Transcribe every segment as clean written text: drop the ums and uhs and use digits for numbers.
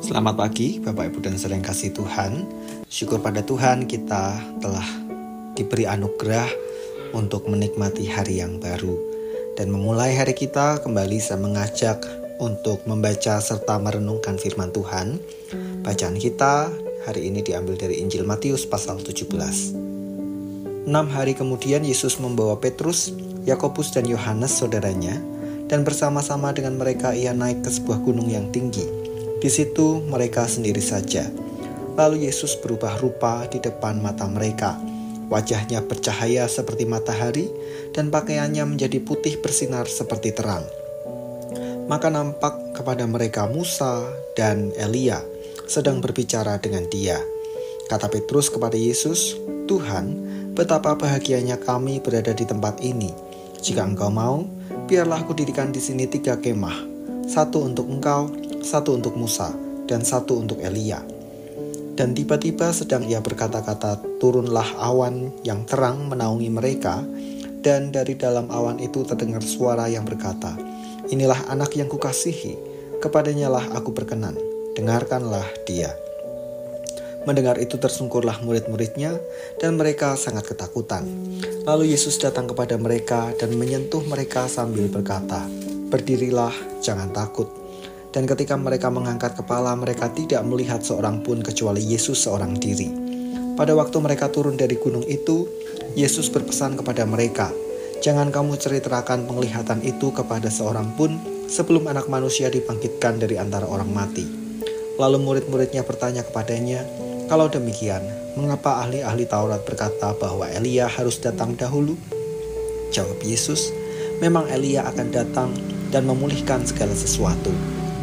Selamat pagi Bapak Ibu dan saudara yang kasih Tuhan. Syukur pada Tuhan kita telah diberi anugerah untuk menikmati hari yang baru. Dan memulai hari kita kembali saya mengajak untuk membaca serta merenungkan firman Tuhan. Bacaan kita hari ini diambil dari Injil Matius pasal 17. 6 hari kemudian Yesus membawa Petrus, Yakobus dan Yohanes saudaranya, dan bersama-sama dengan mereka ia naik ke sebuah gunung yang tinggi. Di situ mereka sendiri saja. Lalu Yesus berubah rupa di depan mata mereka. Wajahnya bercahaya seperti matahari dan pakaiannya menjadi putih bersinar seperti terang. Maka nampak kepada mereka Musa dan Elia sedang berbicara dengan dia. Kata Petrus kepada Yesus, "Tuhan, betapa bahagianya kami berada di tempat ini. Jika Engkau mau, biarlah aku dirikan di sini 3 kemah, satu untuk Engkau, satu untuk Musa, dan satu untuk Elia." Dan tiba-tiba sedang ia berkata-kata, turunlah awan yang terang menaungi mereka, dan dari dalam awan itu terdengar suara yang berkata, "Inilah anak yang kukasihi, kepadanya lah aku berkenan, dengarkanlah dia." Mendengar itu tersungkurlah murid-muridnya, dan mereka sangat ketakutan. Lalu Yesus datang kepada mereka dan menyentuh mereka sambil berkata, "Berdirilah, jangan takut." Dan ketika mereka mengangkat kepala, mereka tidak melihat seorang pun kecuali Yesus seorang diri. Pada waktu mereka turun dari gunung itu, Yesus berpesan kepada mereka, "Jangan kamu ceritakan penglihatan itu kepada seorang pun sebelum Anak Manusia dibangkitkan dari antara orang mati." Lalu murid-muridnya bertanya kepadanya, "Kalau demikian, mengapa ahli-ahli Taurat berkata bahwa Elia harus datang dahulu?" Jawab Yesus, "Memang Elia akan datang dan memulihkan segala sesuatu.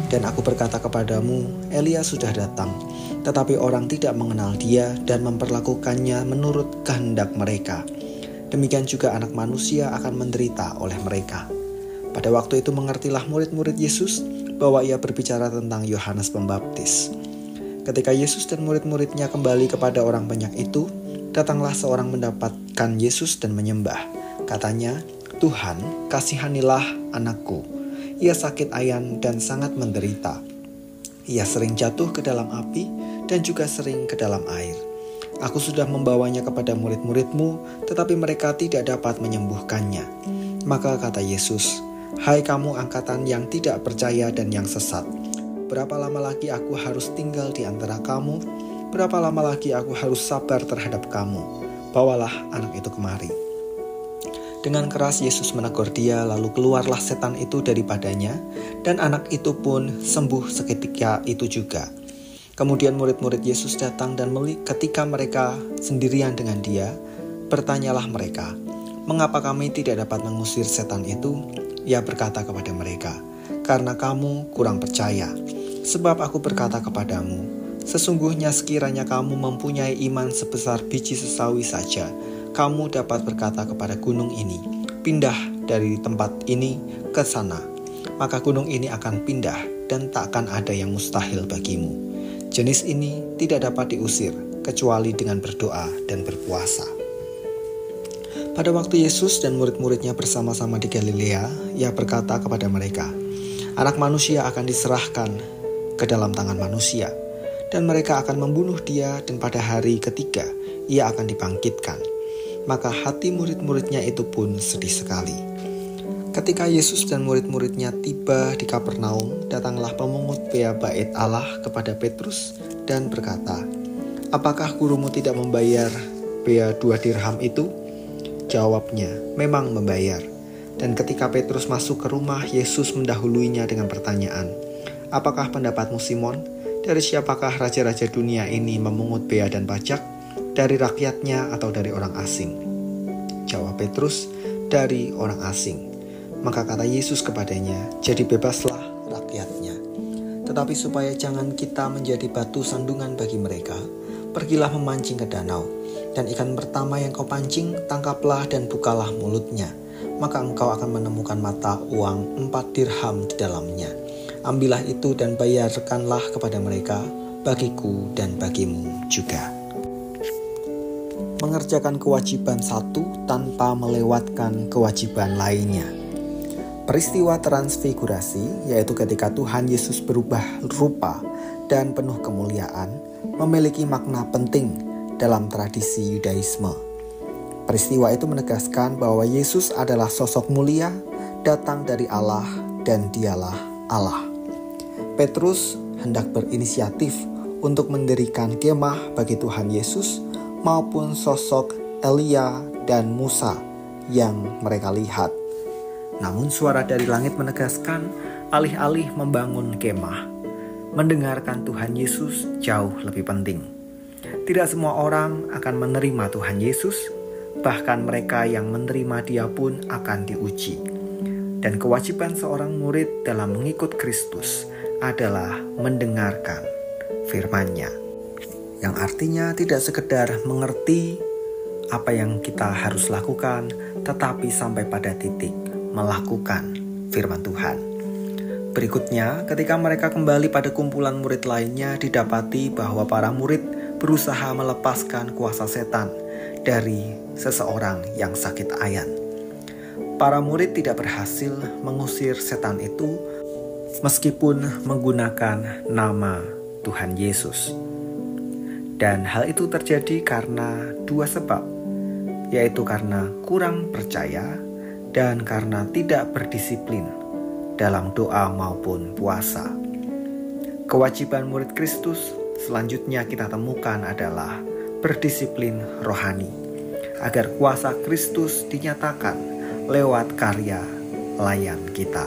Dan aku berkata kepadamu, Elia sudah datang, tetapi orang tidak mengenal dia dan memperlakukannya menurut kehendak mereka. Demikian juga Anak Manusia akan menderita oleh mereka." Pada waktu itu mengertilah murid-murid Yesus bahwa ia berbicara tentang Yohanes Pembaptis. Ketika Yesus dan murid-muridnya kembali kepada orang banyak itu, datanglah seorang mendapatkan Yesus dan menyembah. Katanya, "Tuhan, kasihanilah anakku. Ia sakit ayan dan sangat menderita. Ia sering jatuh ke dalam api dan juga sering ke dalam air. Aku sudah membawanya kepada murid-muridmu, tetapi mereka tidak dapat menyembuhkannya." Maka kata Yesus, "Hai kamu angkatan yang tidak percaya dan yang sesat, berapa lama lagi aku harus tinggal di antara kamu? Berapa lama lagi aku harus sabar terhadap kamu? Bawalah anak itu kemari." Dengan keras Yesus menegur dia, lalu keluarlah setan itu daripadanya, dan anak itu pun sembuh seketika itu juga. Kemudian murid-murid Yesus datang dan ketika mereka sendirian dengan dia, bertanyalah mereka, "Mengapa kami tidak dapat mengusir setan itu?" Ia berkata kepada mereka, "Karena kamu kurang percaya. Sebab aku berkata kepadamu, sesungguhnya sekiranya kamu mempunyai iman sebesar biji sesawi saja, kamu dapat berkata kepada gunung ini, 'Pindah dari tempat ini ke sana,' maka gunung ini akan pindah dan tak akan ada yang mustahil bagimu. Jenis ini tidak dapat diusir kecuali dengan berdoa dan berpuasa." Pada waktu Yesus dan murid-muridnya bersama-sama di Galilea, ia berkata kepada mereka, "Anak Manusia akan diserahkan ke dalam tangan manusia, dan mereka akan membunuh dia, dan pada hari ketiga ia akan dibangkitkan." Maka hati murid-muridnya itu pun sedih sekali. Ketika Yesus dan murid-muridnya tiba di Kapernaum, datanglah pemungut bea bait Allah kepada Petrus dan berkata, "Apakah gurumu tidak membayar bea 2 dirham itu?" Jawabnya, "Memang membayar." Dan ketika Petrus masuk ke rumah, Yesus mendahuluinya dengan pertanyaan, "Apakah pendapatmu, Simon? Dari siapakah raja-raja dunia ini memungut bea dan pajak? Dari rakyatnya atau dari orang asing?" Jawab Petrus, "Dari orang asing." Maka kata Yesus kepadanya, "Jadi bebaslah rakyatnya. Tetapi supaya jangan kita menjadi batu sandungan bagi mereka, pergilah memancing ke danau, dan ikan pertama yang kau pancing, tangkaplah dan bukalah mulutnya. Maka engkau akan menemukan mata uang 4 dirham di dalamnya. Ambillah itu dan bayarkanlah kepada mereka, bagiku dan bagimu juga." Mengerjakan kewajiban satu tanpa melewatkan kewajiban lainnya. Peristiwa transfigurasi, yaitu ketika Tuhan Yesus berubah rupa dan penuh kemuliaan memiliki makna penting dalam tradisi Yudaisme. Peristiwa itu menegaskan bahwa Yesus adalah sosok mulia, datang dari Allah, dan dialah Allah. Petrus hendak berinisiatif untuk mendirikan kemah bagi Tuhan Yesus maupun sosok Elia dan Musa yang mereka lihat. Namun suara dari langit menegaskan alih-alih membangun kemah, mendengarkan Tuhan Yesus jauh lebih penting. Tidak semua orang akan menerima Tuhan Yesus, bahkan mereka yang menerima Dia pun akan diuji. Dan kewajiban seorang murid dalam mengikut Kristus adalah mendengarkan firman-Nya, yang artinya tidak sekedar mengerti apa yang kita harus lakukan, tetapi sampai pada titik melakukan firman Tuhan. Berikutnya, ketika mereka kembali pada kumpulan murid lainnya, didapati bahwa para murid berusaha melepaskan kuasa setan dari seseorang yang sakit ayan. Para murid tidak berhasil mengusir setan itu meskipun menggunakan nama Tuhan Yesus. Dan hal itu terjadi karena dua sebab, yaitu karena kurang percaya dan karena tidak berdisiplin dalam doa maupun puasa. Kewajiban murid Kristus selanjutnya kita temukan adalah berdisiplin rohani, agar kuasa Kristus dinyatakan lewat karya layan kita.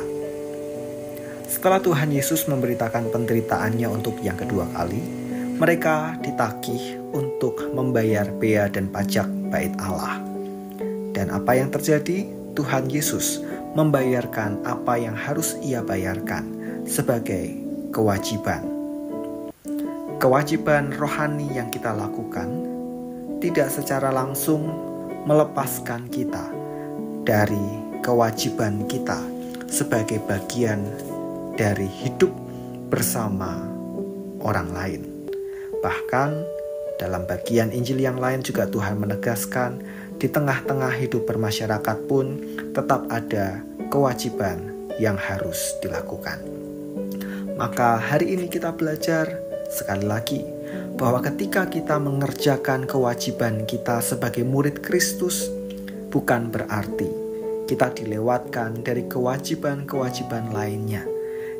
Setelah Tuhan Yesus memberitakan penderitaannya untuk yang kedua kali, mereka ditagih untuk membayar bea dan pajak bait Allah. Dan apa yang terjadi? Tuhan Yesus membayarkan apa yang harus Ia bayarkan sebagai kewajiban. Kewajiban rohani yang kita lakukan tidak secara langsung melepaskan kita dari kewajiban kita sebagai bagian dari hidup bersama orang lain. Bahkan dalam bagian Injil yang lain juga Tuhan menegaskan, di tengah-tengah hidup bermasyarakat pun tetap ada kewajiban yang harus dilakukan. Maka hari ini kita belajar sekali lagi bahwa ketika kita mengerjakan kewajiban kita sebagai murid Kristus, bukan berarti kita dilewatkan dari kewajiban-kewajiban lainnya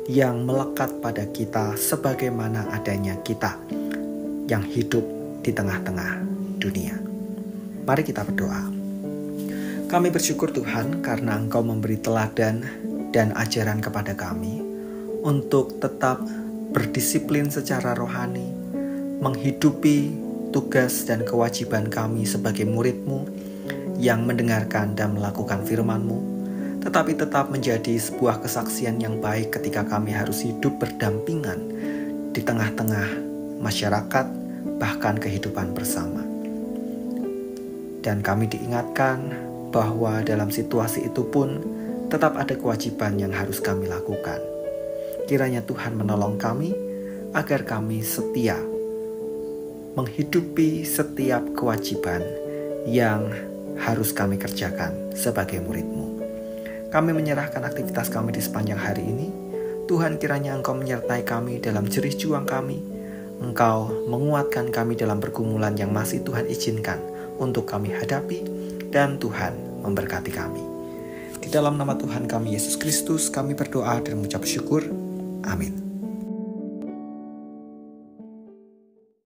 yang melekat pada kita sebagaimana adanya kita yang hidup di tengah-tengah dunia. Mari kita berdoa. Kami bersyukur Tuhan karena Engkau memberi teladan dan ajaran kepada kami untuk tetap berdisiplin secara rohani, menghidupi tugas dan kewajiban kami sebagai murid-Mu yang mendengarkan dan melakukan firman-Mu, tetapi tetap menjadi sebuah kesaksian yang baik ketika kami harus hidup berdampingan di tengah-tengah masyarakat, bahkan kehidupan bersama. Dan kami diingatkan bahwa dalam situasi itu pun tetap ada kewajiban yang harus kami lakukan. Kiranya Tuhan menolong kami agar kami setia menghidupi setiap kewajiban yang harus kami kerjakan sebagai murid-Mu. Kami menyerahkan aktivitas kami di sepanjang hari ini. Tuhan, kiranya Engkau menyertai kami dalam jerih juang kami. Engkau menguatkan kami dalam pergumulan yang masih Tuhan izinkan untuk kami hadapi, dan Tuhan memberkati kami. Di dalam nama Tuhan kami Yesus Kristus kami berdoa dan mengucap syukur. Amin.